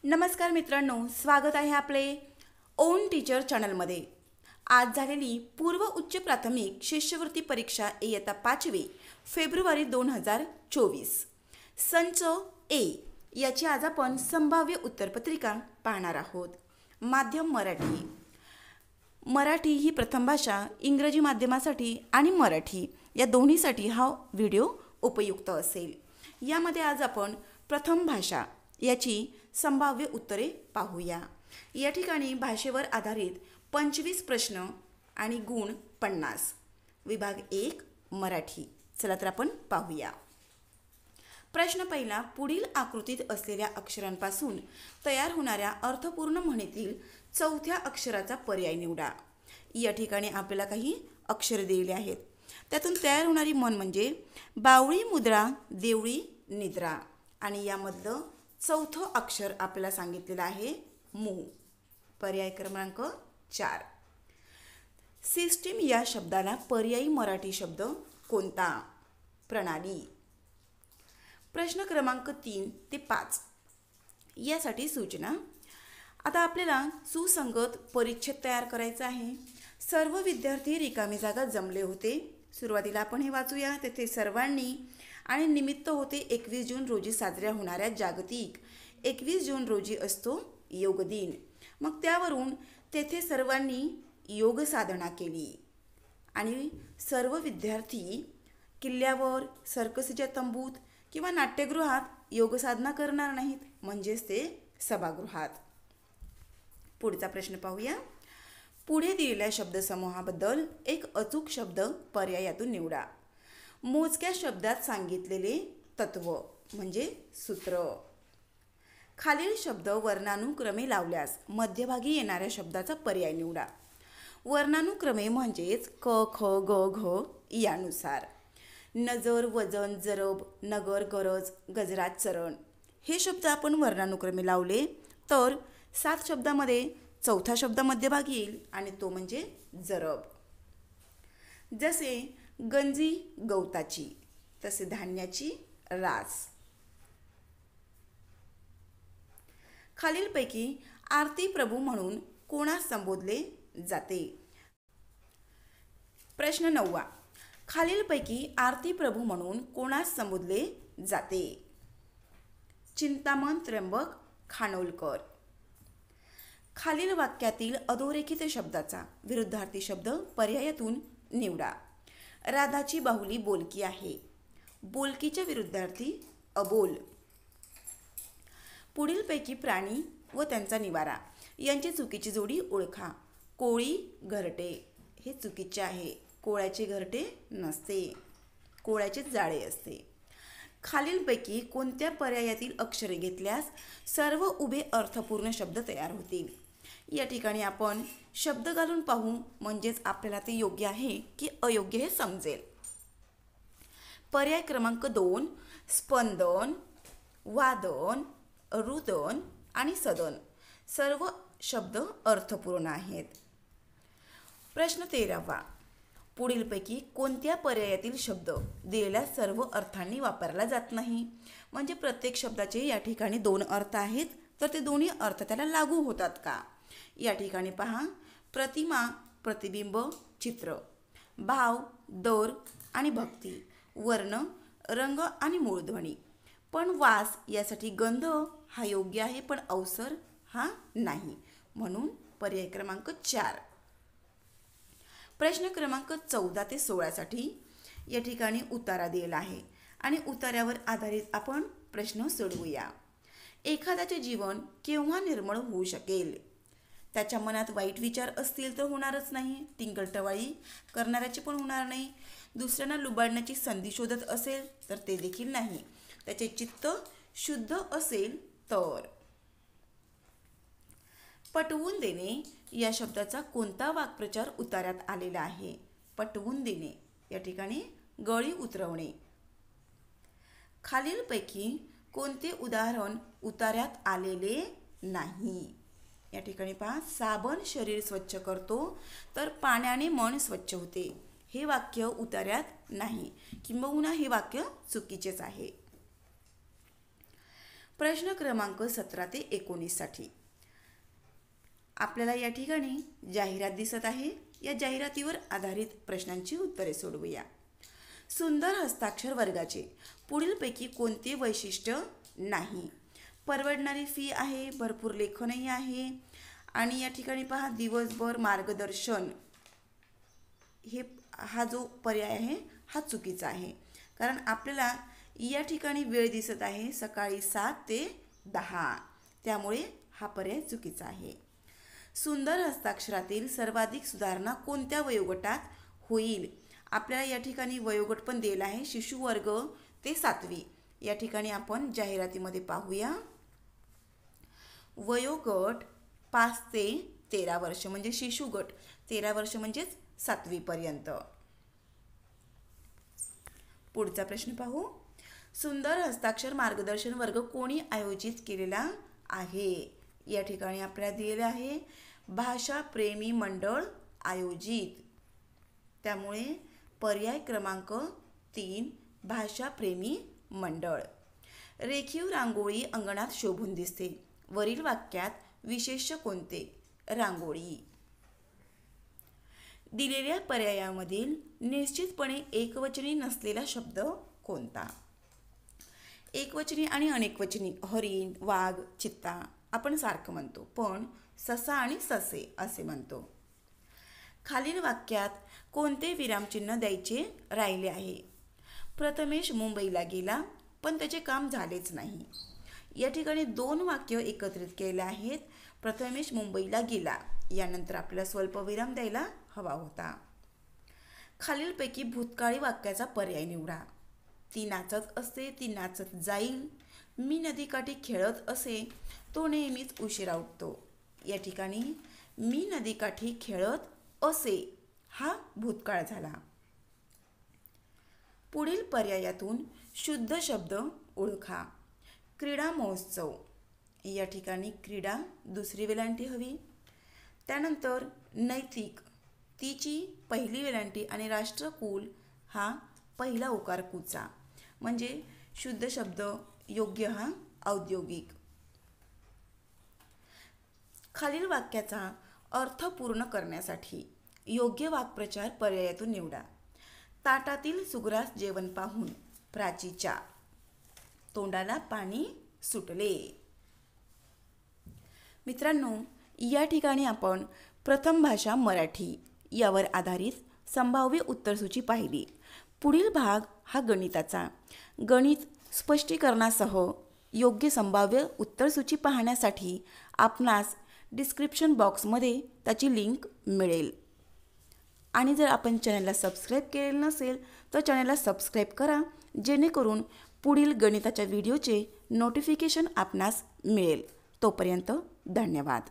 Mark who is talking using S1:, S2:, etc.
S1: नमस्कार मित्रांनो, स्वागत आहे आपले ओन टीचर चॅनलमध्ये। आज झालेली पूर्व उच्च प्राथमिक शिष्यवृत्ती परीक्षा इयत्ता 5वी फेब्रुवारी 2024 संच ए याची आज आपण संभाव्य उत्तरपत्रिका पाहणार आहोत। माध्यम मराठी। मराठी ही प्रथम भाषा इंग्रजी माध्यमासाठी आणि मराठी या दोन्हीसाठी हा व्हिडिओ उपयुक्त असेल। यामध्ये आज आपण प्रथम भाषा याची संभाव्य उत्तरे पाहूया। या ठिकाणी भाषेवर आधारित 25 प्रश्न आणि गुण 50। विभाग 1 मराठी। चला तर आपण पाहूया। प्रश्न पहिला, पुढील आकृतीत असलेल्या अक्षरांपासून तयार होणाऱ्या अर्थपूर्ण म्हणीतील चौथ्या अक्षराचा पर्याय निवडा। या ठिकाणी आपल्याला काही अक्षर दिलेले आहेत। त्यातून तयार होणारी म्हण म्हणजे बावळी मुद्रा देवळी निद्रा आणि यामधलं चौथं अक्षर आपल्याला सांगितलेलं आहे मू। पर्याय क्रमांक 4। सिस्टीम या शब्दाला पर्यायी मराठी शब्द कोणता? प्रणाली। प्रश्न क्रमांक 3 ते 5 यासाठी सूचना। आता आपल्याला सुसंगत परिच्छेद तयार करायचा आहे। सर्व विद्यार्थी रिकामी जागा जमले होते। सुरुवातीला आपण हे वाचूया। तेथे सर्वांनी आणि निमित्त होते 21 जून रोजी साजऱ्या होणाऱ्या जागतिक 21 जून रोजी असतो योग दिन। मग त्यावरून तेथे सर्वांनी योग साधना केली आणि सर्व विद्यार्थी किल्ल्यावर, सर्कसच्या तंबूत किंवा नाट्यगृहात योग साधना करणार नाहीत, म्हणजेच ते सभागृहात। पुढचा प्रश्न पाहूया। पुढे दिलेल्या शब्दसमूहाबद्दल एक अचूक शब्द पर्यायातून निवडा। मोजक्या शब्दात सांगितलेले तत्व म्हणजे सूत्र। खालील शब्द वर्णानुक्रमे लावल्यास मध्यभागी येणाऱ्या शब्दाचा पर्याय निवडा। वर्णानुक्रमे म्हणजेच क ख ग घ यानुसार। नजर, वजन, जरब, नगर, गरज, गजराज, चरण हे शब्द आपण वर्णानुक्रमे लावले तर 7 शब्दामध्ये चौथा शब्द मध्यभागी येईल आणि तो म्हणजे जरब। जसे गंजी गवताची, तसे धान्याची रास। खालीलपैकी आरती प्रभू म्हणून कोणास संबोधले जाते? प्रश्न 9 खालीलपैकी आरती प्रभू म्हणून कोणास संबोधले जाते? चिंतामण त्र्यंबक खानोलकर। खालील वाक्यातील अधोरेखित शब्दाचा विरुद्धार्थी शब्द पर्यायातून निवडा। राधाची बाहुली बोलकी आहे। बोलकीच्या विरुद्धार्थी अबोल। पुढीलपैकी प्राणी व त्यांचा निवारा यांची चुकीची जोडी ओळखा। कोळी घरटे हे चुकीचे आहे। कोळ्याचे घरटे नसते, कोळ्याचे जाळे असते। खालीलपैकी कोणत्या पर्यायातील अक्षरे घेतल्यास सर्व उभे अर्थपूर्ण शब्द तयार होतील? या ठिकाणी आपण शब्द घालून पाहू, म्हणजेच आपल्याला ते योग्य आहे की अयोग्य हे समजेल। पर्याय क्रमांक 2 स्पंदन, वादन, रुदन आणि सदन सर्व शब्द अर्थपूर्ण आहेत। प्रश्न 13 पुढीलपैकी कोणत्या पर्यायातील शब्द दिलेल्या सर्व अर्थांनी वापरला जात नाही? म्हणजे प्रत्येक शब्दाचे या ठिकाणी 2 अर्थ आहेत, तर ते दोन्ही अर्थ त्याला लागू होतात का? या ठिकाणी पहा, प्रतिमा प्रतिबिंब चित्र, भाव दर आणि भक्ती, वर्ण रंग आणि मूळध्वनी। पण वास यासाठी गंध हा योग्य आहे, पण अवसर हा नाही, म्हणून पर्याय क्रमांक 4। प्रश्न क्रमांक 14 ते 16 साठी या ठिकाणी उतारा दिलेला आहे आणि उतार्यावर आधारित आपण प्रश्न सोडवूया। एखाद्याचे जीवन केव्हा निर्मळ होऊ शकेल? त्याच्या मनात वाईट विचार असतील तर होणारच नाही। टिंगलटवाळी करणाऱ्याचे पण होणार नाही। दुसऱ्यांना लुबाडण्याची संधी शोधत असेल तर ते देखील नाही। त्याचे चित्त शुद्ध असेल तर। पटवून देणे या शब्दाचा कोणता वाक्प्रचार उतार्यात आलेला आहे? पटवून देणे या ठिकाणी गळी उतरवणे। खालीलपैकी कोणते उदाहरण उतार्यात आलेले नाही? या ठिकाणी पहा, साबण शरीर स्वच्छ करतो तर पाण्याने मन स्वच्छ होते। हे वाक्य उतार्यात नाही, किंबहुना हे वाक्य चुकीचेच आहे। प्रश्न क्रमांक 17 ते 19 साठी आपल्याला या ठिकाणी जाहिरात दिसत आहे. या जाहिरातीवर आधारित प्रश्नांची उत्तरे सोडवूया. सुंदर हस्ताक्षर वर्गाचे पुढीलपैकी कोणते वैशिष्ट्य नाही? परवडणारी फी आहे, भरपूर लेखनही आहे आणि या ठिकाणी पहा दिवसभर मार्गदर्शन हा जो पर्याय आहे हा चुकीचा आहे. कारण आपल्याला या ठिकाणी वेळ दिसत आहे सकाळी 7 ते 10, त्यामुळे हा पर्याय चुकीचा आहे. सुंदर हस्ताक्षरातील सर्वाधिक सुधारणा कोणत्या वयोगटात होईल? आपल्याला या ठिकाणी वयोगट पण दिला आहे, शिशु वर्ग ते 7वी. या ठिकाणी आपण जाहिरातीमध्ये पाहूया. वयोगट 5 ते 13 वर्ष म्हणजे शिशु गट, 13 वर्ष म्हणजेच 7वी पर्यंत. पुढचा प्रश्न पाहू. सुंदर हस्ताक्षर मार्गदर्शन वर्ग कोणी आयोजित केलेला आहे? या ठिकाणी आपल्याला दिलेले आहे भाषा प्रेमी मंडळ आयोजित. त्यामुळे पर्याय क्रमांक 3 भाषा प्रेमी मंडळ. रेखीव रांगोळी अंगणात शोभून दिसते. वरील वाक्यात विशेष्य कोणते? रांगोळी. दिलेल्या पर्यायामधील निश्चितपणे एकवचनी नसलेला शब्द कोणता? एकवचनी आणि अनेकवचनी हरिण, वाघ, चित्ता आपण सारखं म्हणतो, पण ससा आणि ससे असे म्हणतो. खालील वाक्यात कोणते विरामचिन्ह द्यायचे राहिले आहे? प्रथमेश मुंबईला गेला पण त्याचे काम झालेच नाही. या ठिकाणी 2 वाक्य एकत्रित केले आहेत. प्रथमेश मुंबईला गेला यानंतर आपल्याला स्वल्पविराम द्यायला हवा होता. खालीलपैकी भूतकाळी वाक्याचा पर्याय निवडा. ती नाचत असते, ती नाचत जाईल. मी नदीकाठी खेळत असे, तो नेहमीच उशिरा उठतो. या ठिकाणी मी नदीकाठी खेळत असे हा भूतकाळ झाला. पुढील पर्यायातून शुद्ध शब्द ओळखा. क्रीडा महोत्सव. या ठिकाणी क्रीडा दुसरी वेलांटी हवी. त्यानंतर नैतिक तिची पहिली वेलांटी आणि राष्ट्रकुल हा पहिला उकार कुचा, म्हणजे शुद्ध शब्द योग्य हा औद्योगिक. खालील वाक्याचा अर्थ पूर्ण करण्यासाठी योग्य वाक्प्रचार पर्यायातून निवडा. ताटातील सुग्रास जेवण पाहून प्राचीच्या तोंडाला पाणी सुटले. मित्रांनो, या ठिकाणी आपण प्रथम भाषा मराठी यावर आधारित संभाव्य उत्तरसूची पाहिली. पुढील भाग हा गणिताचा. गणित स्पष्टीकरणासह योग्य संभाव्य उत्तरसूची पाहण्यासाठी आपणास डिस्क्रिप्शन बॉक्समध्ये त्याची लिंक मिळेल. आणि जर आपण चॅनलला सबस्क्राईब केलेलं नसेल तर चॅनलला सबस्क्राईब करा, जेणेकरून पुढील गणिताच्या व्हिडिओचे नोटिफिकेशन आपणास मिळेल. तोपर्यंत धन्यवाद.